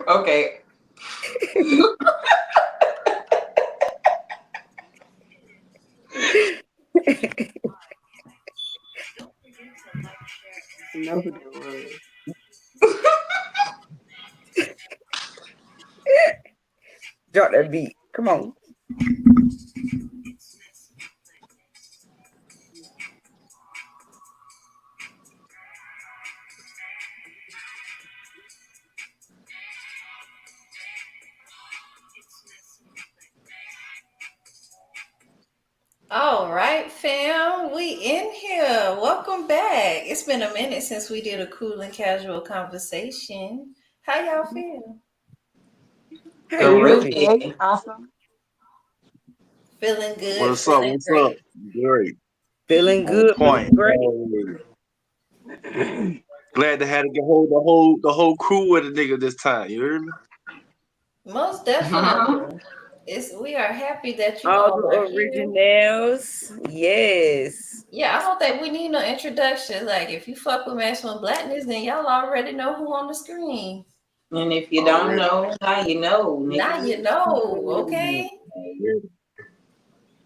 Okay. Know who that was. Drop that beat. Come on. All right, fam, we in here. Welcome back. It's been a minute since we did a cool and casual conversation. How y'all feel? How you feel? Terrific. Okay, awesome. Feeling good, What's up? feeling What's up? great. Great. Feeling On good, point. feeling great. Always. Glad to have the whole crew with a nigga this time. You hear me? Most definitely. We are happy that you All all the are here. originals. Yes. Yeah, I don't think we need no introduction. Like if you fuck with Maximum Blackness, then y'all already know who on the screen. And if you don't Already. know, now you know, Now nigga. you know, okay? Already.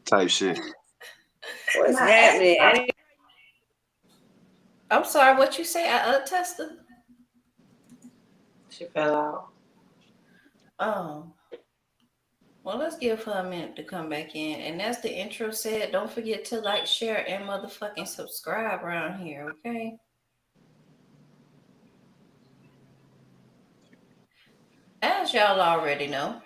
Type shit. What's Now, happening? I'm sorry, what you say? I Testa? She fell out. Oh, well, let's give her a minute to come back in. And as the intro said, don't forget to like, share, and motherfucking subscribe around here, okay? As y'all already know,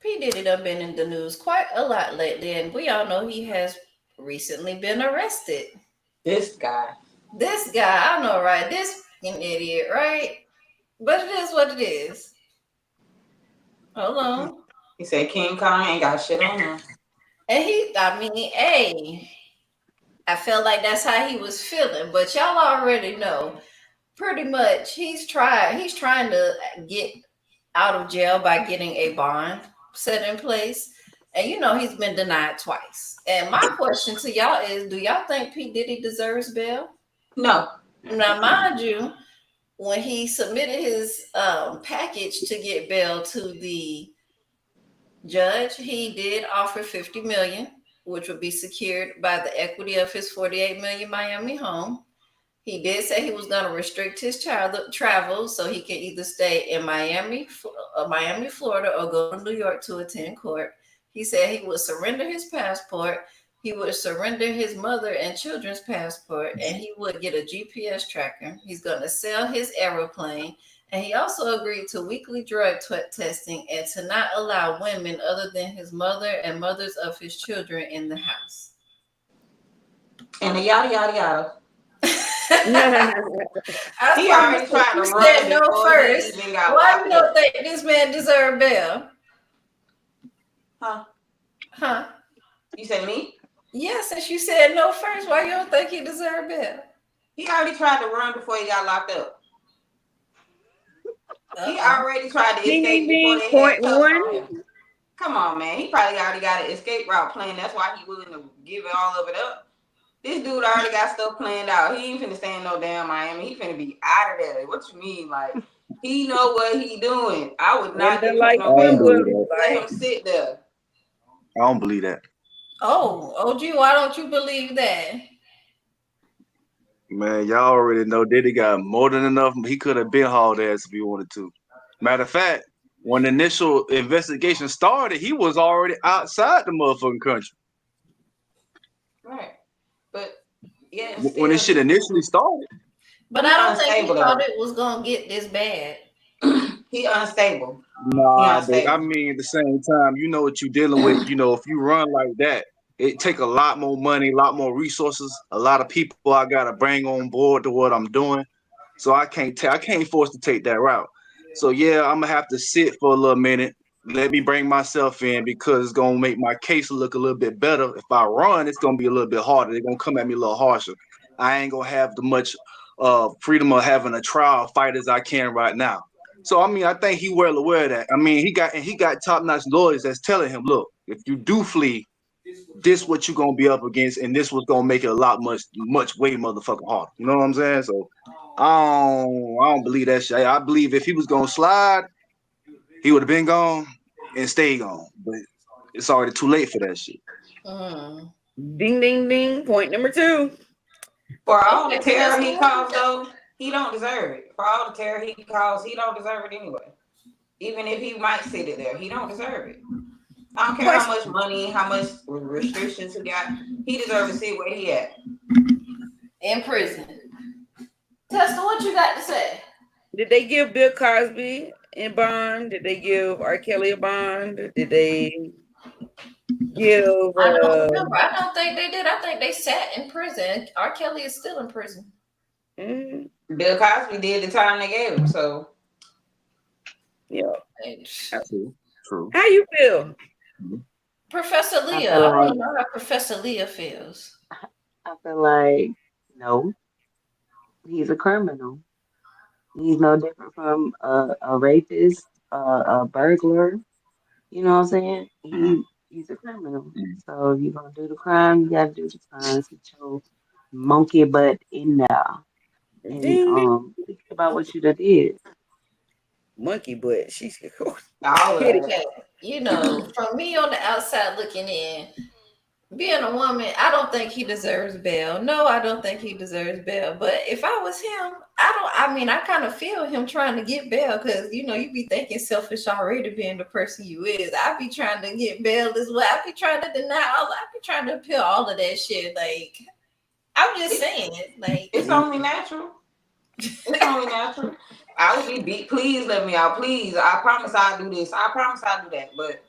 P Diddy done been in the news quite a lot lately, and we all know he has recently been arrested. This guy. This guy, I know, right? This fucking idiot, right? But it is what it is. Hold on. He said King Kong ain't got shit on him. And I mean, hey, I felt like that's how he was feeling, but y'all already know pretty much he's trying to get out of jail by getting a bond set in place. And you know he's been denied twice. And my question to y'all is, do y'all think P Diddy deserves bail? No. Now mind you, when he submitted his package to get bail to the judge, he did offer 50 million, which would be secured by the equity of his 48 million Miami home. He did say he was going to restrict his child travel so he can either stay in Miami, Florida, or go to New York to attend court. He said he would surrender his passport. He would surrender his mother and children's passport, and he would get a GPS tracker. He's going to sell his aeroplane, and he also agreed to weekly drug testing and to not allow women other than his mother and mothers of his children in the house. And the yada yada yada. I He promise already you, tried to you run said no before he first. even got Why you locked don't up. think this man deserve bail? Huh? Huh? You said me? Yeah, since you said no first, why you don't think he deserve bail? He already tried to run before he got locked up. He Uh-oh. already tried to Ding escape ding before ding. they had Point cuffs one. on him. Come on, man. He probably already got an escape route planned. That's why he willing to give it all of it up. This dude already got stuff planned out. He ain't finna stay in no damn Miami. He finna be out of there. What you mean? Like, he know what he doing. I would What not the give him light I no don't bail. blue believe look that. Let him like? sit there. I don't believe that. Oh, OG, why don't you believe that? Man, y'all already know Diddy got more than enough. He could have been hauled ass if he wanted to. Matter of fact, when the initial investigation started, he was already outside the motherfucking country. Right. But yeah, When this still shit initially started. But he I don't think he unstable thought though. it was gonna get this bad. He unstable. He Nah, but I unstable. mean, at the same time, you know what you're dealing with. You know, if you run like that, it take a lot more money, a lot more resources, a lot of people I gotta bring on board to what I'm doing. So I can't force to take that route. So yeah, I'm gonna have to sit for a little minute. Let me bring myself in because it's gonna make my case look a little bit better. If I run, it's gonna be a little bit harder. They're gonna come at me a little harsher. I ain't gonna have the much freedom of having a trial fight as I can right now. So I mean, I think he well aware of that. I mean, he got top notch lawyers that's telling him, look, if you do flee, this what you gonna be up against, and this was gonna make it a lot much way motherfucking harder. You know what I'm saying? So I don't believe that shit. I believe if he was gonna slide, he would have been gone and stayed gone. But it's already too late for that shit. Ding, ding, ding. Point number 2. For all the terror he caused, though, he don't deserve it. For all the terror he caused, he don't deserve it anyway. Even if he might sit it there, he don't deserve it. I don't care how much money, how much restrictions he got. He deserves to sit where he at. In prison. Testa, what you got to say? Did they give Bill Cosby in bond? Did they give R. Kelly a bond? Did they give? I don't remember. I don't think they did. I think they sat in prison. R. Kelly is still in prison. Bill Cosby did the time they gave him, so. Yeah. True. How you feel? Professor Leah. I don't know how Professor Leah feels. I feel like, no, he's a criminal. He's no different from a rapist, a burglar. You know what I'm saying? He's a criminal. So if you're gonna do the crime, you gotta do the crime. Sit your monkey butt in there and think about what you done did. Monkey butt. She's okay. You know, from me on the outside looking in, being a woman, I don't think he deserves bail. No, I don't think he deserves bail. But if I was him, I kind of feel him trying to get bail because, you know, you be thinking selfish already being the person you is. I be trying to get bail as well. I be trying to deny all. I be trying to appeal all of that shit. Like, I'm just saying, like, it's only natural. It's only natural. I would be please let me out. Please. I promise I'll do this. I promise I'll do that. But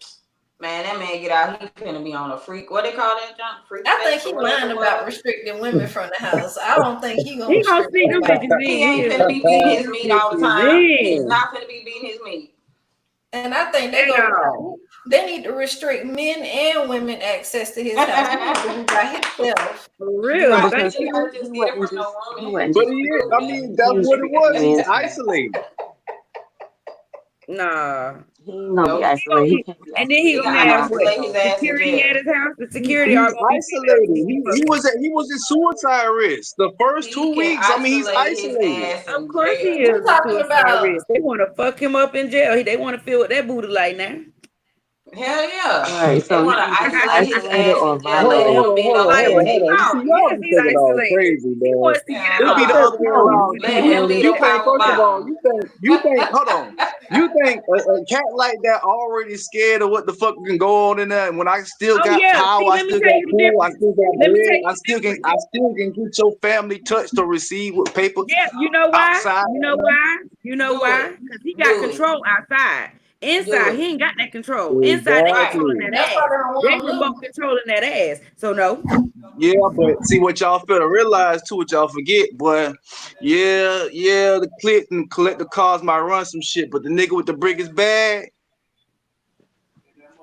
man, that man get out, he finna be on a freak. What they call that, John? Freak. I think he lying about restricting women from the house. I don't think he gonna see them bitches in. He ain't finna be beating his meat all the time. He's not finna be beating his meat. And I think they need to restrict men and women access to his house by himself. For real. But he is. I mean, that's what it was. He's isolated. Nah. He ain't gonna be isolated. He can't be isolated. And then he gonna have security at his house. The security are isolated. He was in suicide risk. The first 2 weeks. I mean, he's isolated. Of course he is. They want to fuck him up in jail. They want to feel what that booty like now. Hell yeah. All right, so they want to isolate his ass or and let him be Hold on. Y'all be taking all crazy, man. It'll be the other way around. First of all, you think, hold on. You think a cat like that already scared of what the fuck can go on in there? And when I still got power, I still got pool, I still got bread, I still can get your family touched or received with paper. Yeah, you know why? Outside. You know why? Because he got control outside. Inside, he ain't got that control. Inside, they controlling that ass. They remote controlling that ass. So no. Yeah, but see what y'all fail to realize too, what y'all forget, boy. Yeah, the click and collector cars might run some shit, but the nigga with the brick is bad,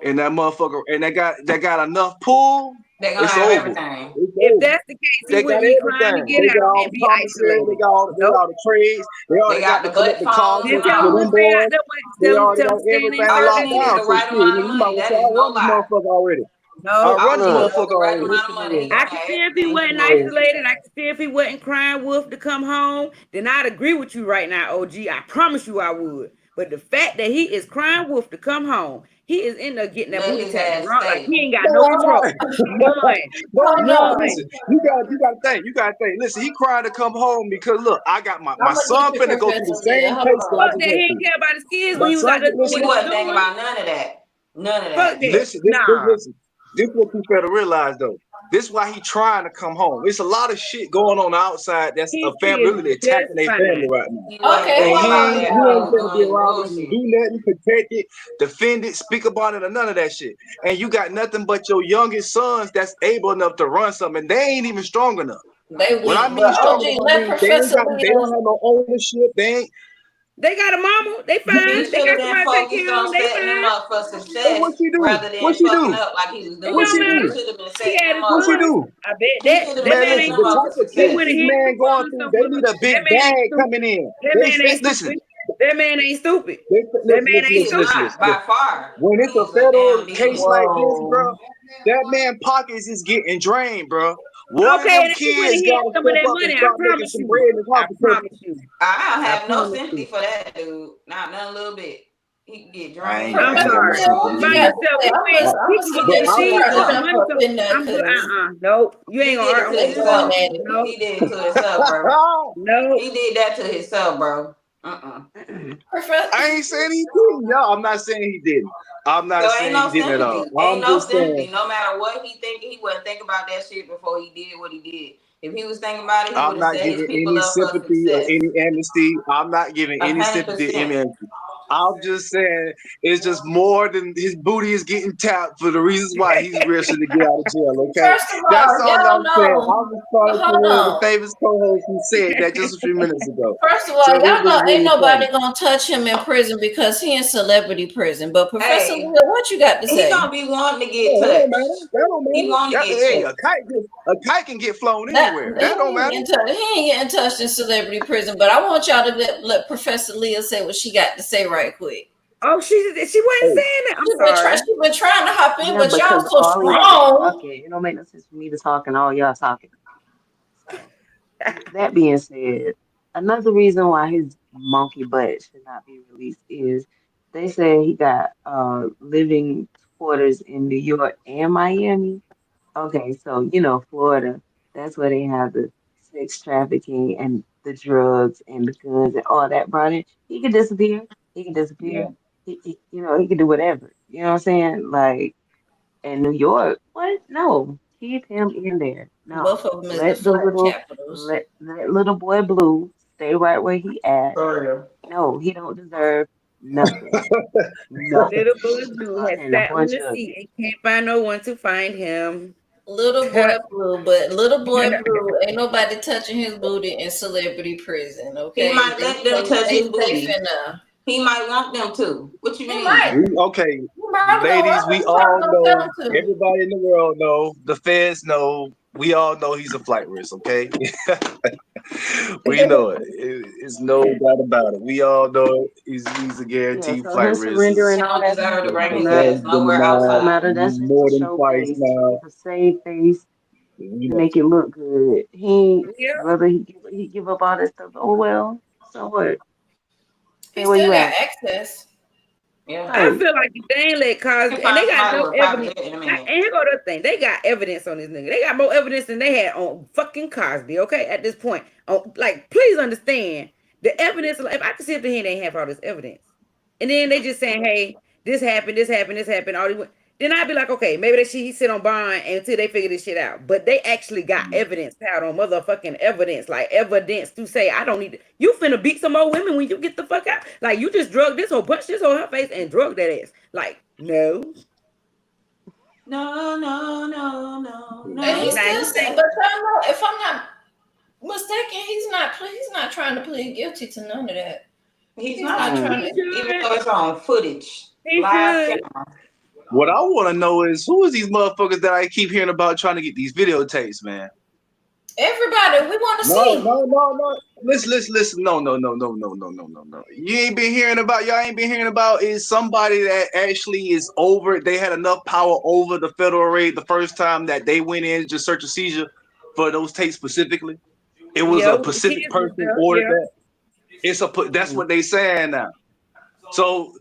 and that motherfucker, and they got enough pull. They're gonna have everything. If that's the case, he would be trying to get out and be isolated. They got all the trades. They already got the cars. They already got everything locked down. So shit, you might want to run this motherfucker already. No, I run this motherfucker already. I can see if he wasn't isolated. I can see if he wasn't crying wolf to come home. Then I'd agree with you right now, OG. I promise you I would. But the fact that he is crying wolf to come home, he is in there getting that booty tapped wrong. Like he ain't got no control. Listen, you gotta think. Listen, he crying to come home because look, I got my son finna go through the same place. Fuck that, he didn't care about his kids when he was out there. He wasn't thinking about none of that. Listen. This is what you better realize though. This is why he trying to come home. It's a lot of shit going on outside that's a family really attacking their family right now. Okay, and he ain't gonna be around and do nothing, protect it, defend it, speak about it, or none of that shit. And you got nothing but your youngest sons that's able enough to run something. They ain't even strong enough. When I mean strong enough, they don't have no ownership. They got a mama. They fine. They got somebody taking care of them. They setting them up for success. Hey, what she do? Rather than what she do? up like he was doing. What she do? What she do? I bet that man ain't the type of shit this man going through. They need a big bag coming in. That man ain't stupid. That man ain't stupid. That man ain't stupid by far. When it's a federal case like this, bro, that man pockets is getting drained, bro. Okay, and kids got some of that money. I promise you. I don't have no sympathy for that dude. Not a little bit. He can get I drained. ain't I'm I ain't got no sorry. What sympathy you By either. got to yourself. say? He I'm can gonna get But them see I she cheese trying and to the jump money. up So in there I'm put because nope. You He ain't gonna did it argue to with take me it on on himself. this. daddy. Nope. He did it to himself, bro. Nope. He did that to himself, bro. I Professor, ain't saying he didn't, y'all. I'm not saying he didn't. I'm not So ain't saying he no didn't at all. sympathy. Ain't I'm no just saying sympathy. No matter what he think, he wouldn't think about that shit before he did what he did. If he was thinking about it, he I'm would have not set his giving people any up for sympathy or success. any amnesty. I'm not giving any sympathy or 100%. any amnesty. I'm just saying it's just more than his booty is getting tapped for the reasons why he's rushing to get out of jail. Okay, first of that's all, all y'all I'm saying. know. I'm responding to Hold one of the on. famous co-hosts who said that just a few minutes ago. First of So all, this y'all was know ain't really nobody funny. gonna touch him in prison because he in celebrity prison. But Professor Hey, Leah, what you got to he say? gonna be wanting to get Oh, that don't matter. touched. That don't He want to matter. get Hey, touched. a kite can get flown That anywhere. he That don't ain't matter. getting touched. He ain't getting touched in celebrity prison. But I want y'all to let Professor Leah say what she got to say right quick. Oh, she wasn't Hey, saying that. I'm sorry. She been trying to hop in, Yeah, but y'all because so all of y'all been strong. talking. It don't make no sense for me to talk and all y'all talking. So, with that being said, another reason why his monkey butt should not be released is they say he got living quarters in New York and Miami. Okay, so Florida, that's where they have the sex trafficking and the drugs and the guns and all that brought in. He could disappear. He can yeah. disappear. He can do whatever. You know what I'm saying? Like in New York, what? No, keep him in there. No, Both of them is the let the flat little capitals. let little boy Blue stay right where he at. For real. No, he don't deserve nothing. Nothing. Little boy Blue has And a sat on bunch the of seat and can't find no one to find him. Little boy blue, but little boy blue ain't nobody touching his booty in celebrity prison. He Okay, might let them touch they his safe booty. in there. He might want them to. What you He mean? might. Okay, He might go. ladies, we He probably all gonna tell know, him to. everybody in the world know, the feds know, we all know he's a flight risk, okay? We know it. It's no doubt about it. We all know he's a yeah. guaranteed So flight him risk. He surrendering all don't that deserve to The, doesn't bring the matter. his feds ass been nowhere It don't denied outside. matter. That's just to more than show twice face, now. to save face, You to know, make it look good. He Yeah. whether he give up all that stuff. Oh well. So what? He Stay where still you got at. access. Yeah. I Right. feel like if they ain't let You Cosby, can and they find got somebody no with a private evidence. jet in a And minute. here go the thing, they got evidence on this nigga. They got more evidence than they had on fucking Cosby. Okay, at this point, like, please understand the evidence. If I can see if the hand ain't have all this evidence, and then they just saying, "Hey, this happened, this happened, this happened." All these, then I'd be like, "Okay, maybe that he sit on bond until they figure this shit out." But they actually got evidence, out on motherfucking evidence, like evidence to say, "I don't need to." You finna beat some more women when you get the fuck out. Like you just drugged this whole punch this on her face and drugged that ass. Like no, No, no, no, no, And no. he's now still he saying, think but y'all know, if I'm not mistaken, he's not trying to plead guilty to none of that. He's He's not not. Mm. trying he to. Even should, though it's on footage, he live should. camera. what I want to know is who is these motherfuckers that I keep hearing about trying to get these videotapes, man? Everybody, we want to No, see. no, no, no. Listen. No, no, no, no, no, no, no, no, no. Y'all ain't been hearing about is somebody that actually is over. They had enough power over the federal raid the first time that they went in just search and seizure for those tapes specifically. It was Yeah, a with the Pacific kids and person stuff. ordered Yeah, that. That's Mm. what they saying now. So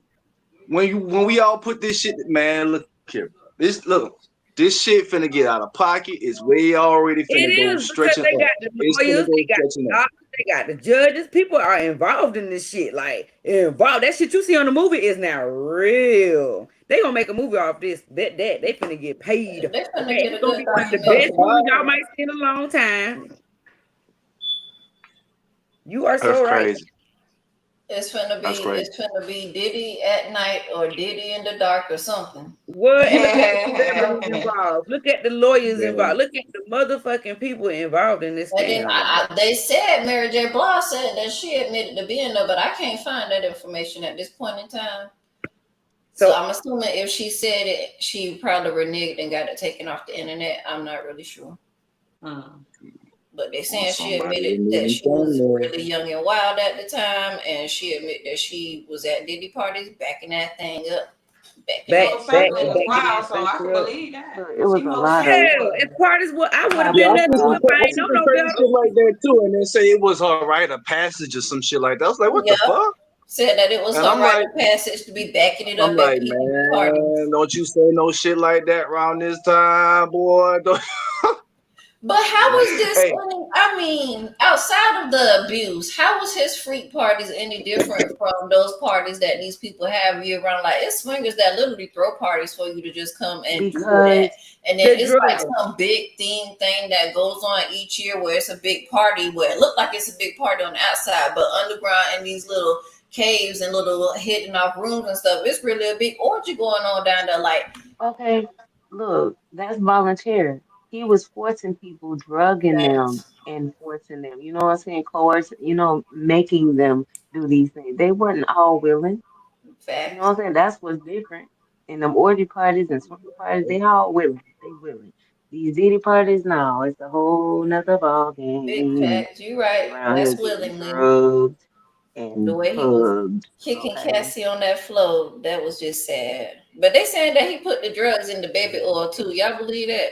when we all put this shit, man, look here. This shit finna get out of pocket. It's way already it finna go is because stretching they up. got the It's finna lawyers, go they got stretching the up. doctors, they got the judges. People are involved in this shit. Like involved. That shit you see on the movie is now real. They gonna make a movie off this. That they finna get paid. They're gonna Okay, get a it's gonna good be one of the best documentary. movies y'all might see in a long time. You are That's so right. crazy. That's crazy. It's gonna be Diddy at night or Diddy in the dark or something. What? And look at the celebrities involved. Look at the lawyers Man. involved. Look at the motherfucking people involved in this And then scandal. Like, they said Mary J. Blige said that she admitted to being there, but I can't find that information at this point in time. So so I'm assuming if she said it, she probably reneged and got it taken off the internet. I'm not really sure. Mm. But they Or saying she somebody admitted didn't that even she was stand really young and wild at the time, and she admitted that she was at Diddy parties, backing that thing up, She backing back, that most back, thing certainly and was up. backing wild, that so I can thing up. believe that. So it was She a most lot certainly of Hell, was. as part as what I would have top there. been I there see too some if profile I I ain't see know some no crazy better. shit like that too, and they say it was her rite of passage or some shit like that. I was like, what the Yep. fuck? Said that it was And her I'm rite like, of passage to be backing it I'm up at like, people's parties. man, don't you say no shit like that around this time, boy. But how was this? Hey, I mean, outside of the abuse, how was his freak parties any different from those parties that these people have year round? Like, it's swingers that literally throw parties for you to just come and do that, Because and then The it's like drugs. some big thing that goes on each year where it's a big party where it looked like it's a big party on the outside, but underground in these little caves and little hidden off rooms and stuff, it's really a big orgy going on down there. Like, okay, look, that's volunteer. He was forcing people, drugging them, facts, and forcing them. You know what I'm saying? Coercing, making them do these things. They weren't all willing. You know what facts, I'm saying? That's what's different. In them orgy parties and swinger parties, they all willing. They willing. These Diddy parties, no, it's a whole nother ball big game. facts. You They right. around here That's getting willingly. drugged The and way he was hugged. kicking Okay. Cassie on that floor, that was just sad. But they saying that he put the drugs in the baby oil too. Y'all believe that?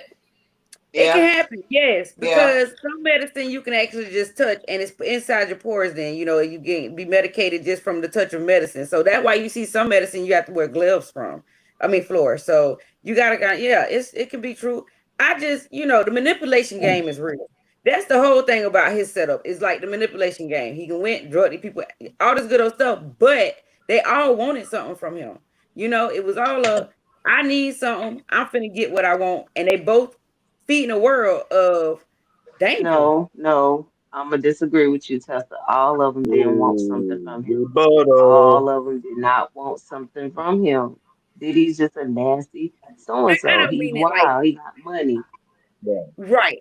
It can Yeah, happen, yes, yeah. because some medicine you can actually just touch and it's inside your pores. Then you get be medicated just from the touch of medicine. So that's why you see some medicine you have to wear gloves from. I mean, floor. So you gotta, yeah, it can be true. I just the manipulation game is real. That's the whole thing about his setup. It's like the manipulation game. He can win, drug these people, all this good old stuff, but they all wanted something from him. It was all I need something. I'm finna get what I want, and they both feeding a world of danger. No, no, I'm gonna disagree with you, Tessa. All of them didn't want something ooh, from him. good butter. All of them did not want something from him. Diddy's just a nasty so and I so. don't He's mean it like wild. He got money. Yeah. right.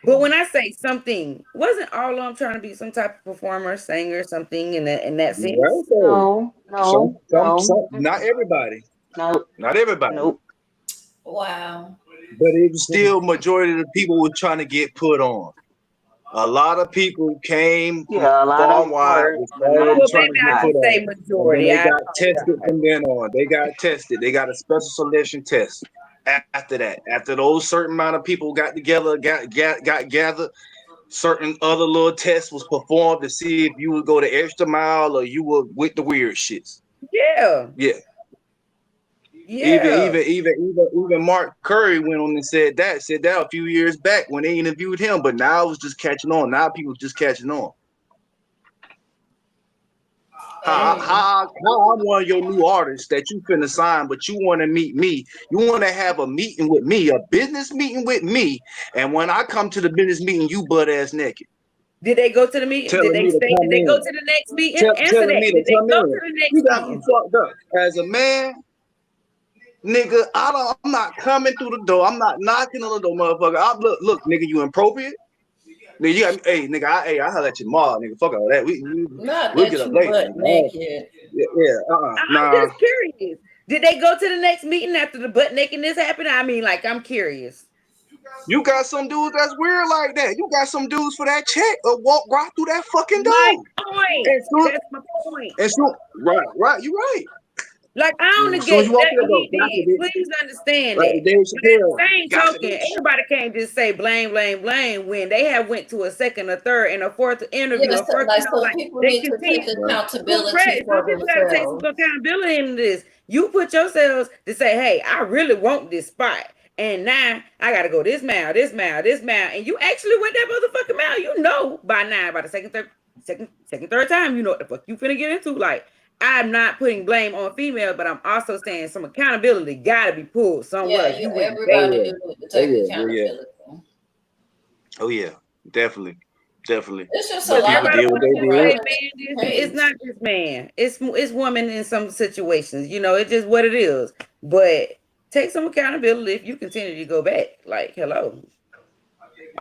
But when I say something, wasn't all of them trying to be some type of performer, singer, something in that You right sense? though. No, no, no, Not everybody. no, Not everybody. nope. Wow. But it was still majority of the people were trying to get put on. A lot of people came from Yeah, a lot of far and them wide were, was but Oh not already well, trying to maybe I get should put everybody. say on. And then majority. they I got tested apologize. from then on. They got tested. They got a special selection test after that. After those certain amount of people got together, got gathered, certain other little tests was performed to see if you would go the extra mile or you would with the weird shits. Yeah, Yeah. Even yeah. even even even even Mark Curry went on and said that a few years back when they interviewed him, but now it's just catching on. Now people just catching on. Hey, How I'm one of your new artists that you finna sign, but you want to meet me. You want to have a meeting with me, a business meeting with me, and when I come to the business meeting, you butt ass naked, Did they go to the meeting? Did telling they me to stay? Did come they go in, to the next meeting? Answer telling that. me to Did they come go to in. the You next got me meeting? fucked up. As a man, nigga, I'm not coming through the door. I'm not knocking on the door, motherfucker. Look, nigga, you appropriate. Nigga, you got me, hey, nigga, I holla at your mom, nigga. Fuck all that. not We'll get that up you later. butt naked. I'm Nah. just curious. Did they go to the next meeting after the butt nakedness happened? I mean, like, I'm curious. You got some dudes that's weird like that. You got some dudes for that check or walk right through that fucking My door. point. And soon, That's my point. and soon, right, you right. Like, I don't As soon as negate you walk that through that door, he did. Please understand Like that. the Dave But at the Chappelle, same gotcha, token, bitch. everybody can't just say blame, blame, blame when they have went to a second, a third, and a fourth interview, Yeah, a so, first, like, so like people they need to continue. take Right. accountability Correct. Some for people got to take some themselves. accountability into this. You put yourselves to say, hey, I really want this spot. And now I gotta go this mile, this mile, this mile. And you actually went that motherfucking mile. You know by now, by the second, third time, you know what the fuck you finna get into. Like, I'm not putting blame on females, but I'm also saying some accountability gotta be pulled somewhere. Yeah, If you you went Oh back. everybody yeah, do need to oh take yeah, oh yeah, accountability. oh yeah, definitely, definitely. It's just a But lot people of Everybody did what want they to people just say did. riding man. this It's case. not just man. It's woman in some situations. It's just what it is. But take some accountability if you continue to go back. Like, hello.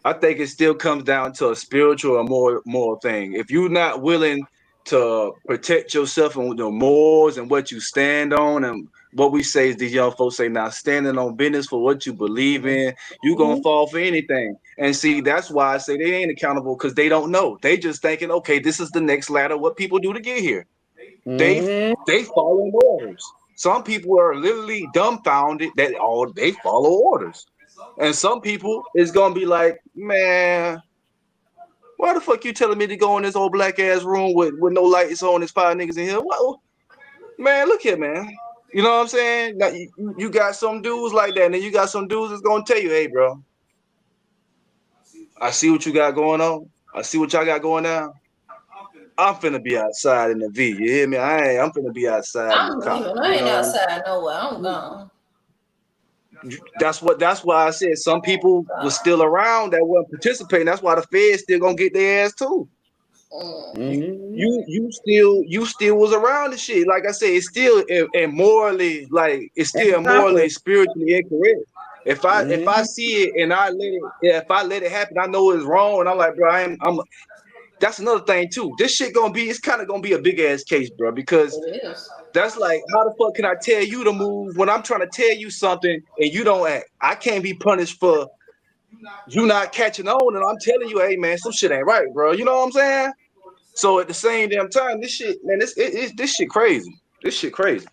I think it still comes down to a spiritual or moral thing. If you're not willing to protect yourself and the morals and what you stand on and what we say is these young folks say now standing on business for what you believe in, you gonna Mhm. fall for anything. And see, that's why I say they ain't accountable because they don't know. They just thinking, okay, this is the next ladder, what people do to get here. They Mhm. they follow orders. Some people are literally dumbfounded that all they follow orders. And some people is gonna be like, man, Why the fuck you telling me to go in this old black ass room with no lights on? There's 5 niggas in here. What? Man, look here, man. You know what I'm saying? Now, you got some dudes like that, and then you got some dudes that's gonna tell you, hey, bro, I see what you got going on. I see what y'all got going on. I'm finna be outside in the V. You hear me? I'm finna be outside in the I'm car. leaving. I You ain't know, outside nowhere. I'm gone. that's why I said some people was still around that weren't participating. That's why the feds still gonna get their ass too. Mm-hmm. You still was around the shit. Like I said, it's still and morally, like it's still morally, Improper. spiritually incorrect. If I Mm-hmm. see it and I let it, if I let it happen, I know it's wrong, and I'm like, bro, I'm. That's another thing too. This shit it's kind of gonna be a big ass case, bro, because It is. that's like, how the fuck can I tell you to move when I'm trying to tell you something and you don't act? I can't be punished for you not catching on, and I'm telling you, hey man, some shit ain't right, bro. You know what I'm saying? So at the same damn time, this shit, man, this shit crazy. This shit crazy.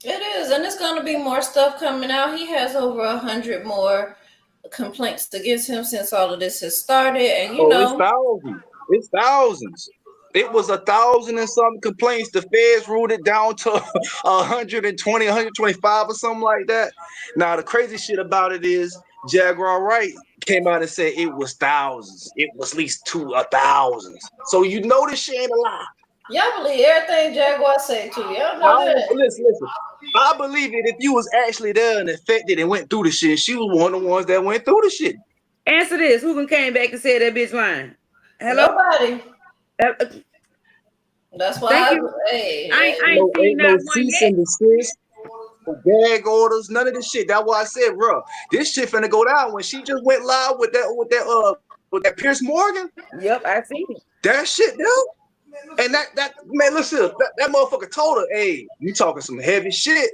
It is, and it's going to be more stuff coming out. He has over 100 more complaints against him since all of this has started, and Oh, it's thousands. It's thousands. It was 1,000 and something complaints. The feds ruled it down to 120, 125 or something like that. Now the crazy shit about it is Jaguar Wright came out and said it was thousands. It was at least 2,000. So you know this shit ain't a lie. y'all believe everything Jaguar say too. Y'all know that. Listen. I believe it if you was actually there and affected and went through the shit. She was one of the ones that went through the shit. Answer this. Who came back and said that bitch lying? Hello? Nobody. Uh, That's thank why. you. Hey, I hey. ain't seen Ain't no not one cease yet. and desist, gag orders, none of this shit. That's why I said, bro, this shit finna go down. When she just went live with that Pierce Morgan, Yep, I seen it. that shit, dude. And that man, listen, that motherfucker told her, hey, you talking some heavy shit.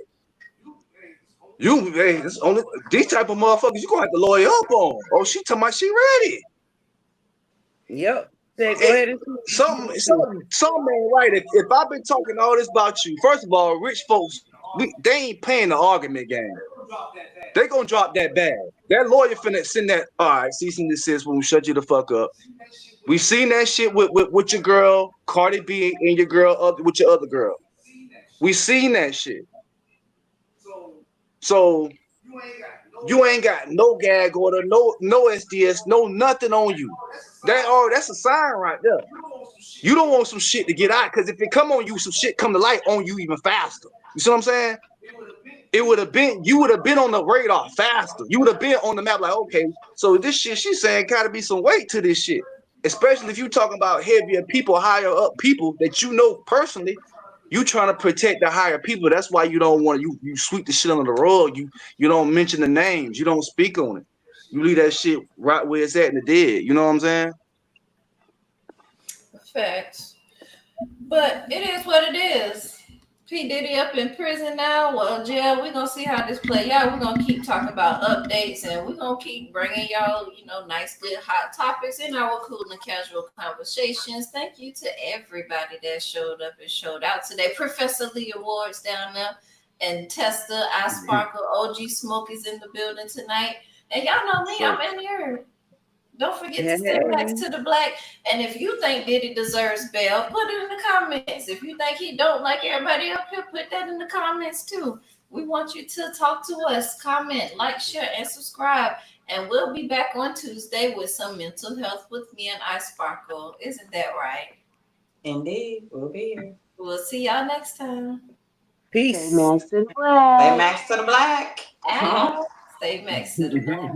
Hey, this only these type of motherfuckers you gonna have to lawyer up on. Oh, she talking about she ready. Yep. Said go ahead and Something see. ain't right. If I've been talking all this about you, first of all, rich folks, they ain't paying the argument game. They gonna drop that bag. That lawyer finna send that. All right, cease and desist when we shut you the fuck up. We seen that shit with your girl Cardi B and your girl with your other girl. We seen that shit. So you ain't got no gag order, no SDS, no nothing on you. That's a sign right there. You don't want some shit to get out, because if it come on you, some shit come to light on you even faster. You see what I'm saying? You would have been on the radar faster. You would have been on the map like, okay, so this shit she's saying gotta be some weight to this shit. Especially if you talking about heavier people, higher up people that you know personally. You trying to protect the higher people. That's why you don't want you sweep the shit under the rug. You don't mention the names. You don't speak on it. You leave that shit right where it's at in the dead. You know what I'm saying? Facts. But it is what it is. P Diddy up in prison now. Well, jail. We're gonna see how this play out. We're gonna keep talking about updates, and we're gonna keep bringing y'all, nice, good, hot topics in our cool and casual conversations. Thank you to everybody that showed up and showed out today. Professor Lee Awards down there, and Testa, I Sparkle, OG Smoke is in the building tonight. And y'all know me. I'm in here. Don't forget to stay next to the black. And if you think Diddy deserves bail, put it in the comments. If you think he don't like everybody up here, put that in the comments too. We want you to talk to us, comment, like, share, and subscribe. And we'll be back on Tuesday with some mental health with me and I Sparkle. Isn't that right? Indeed, we'll be here. We'll see y'all next time. Peace. Stay max to the black. Stay max to the black. Stay max to the black.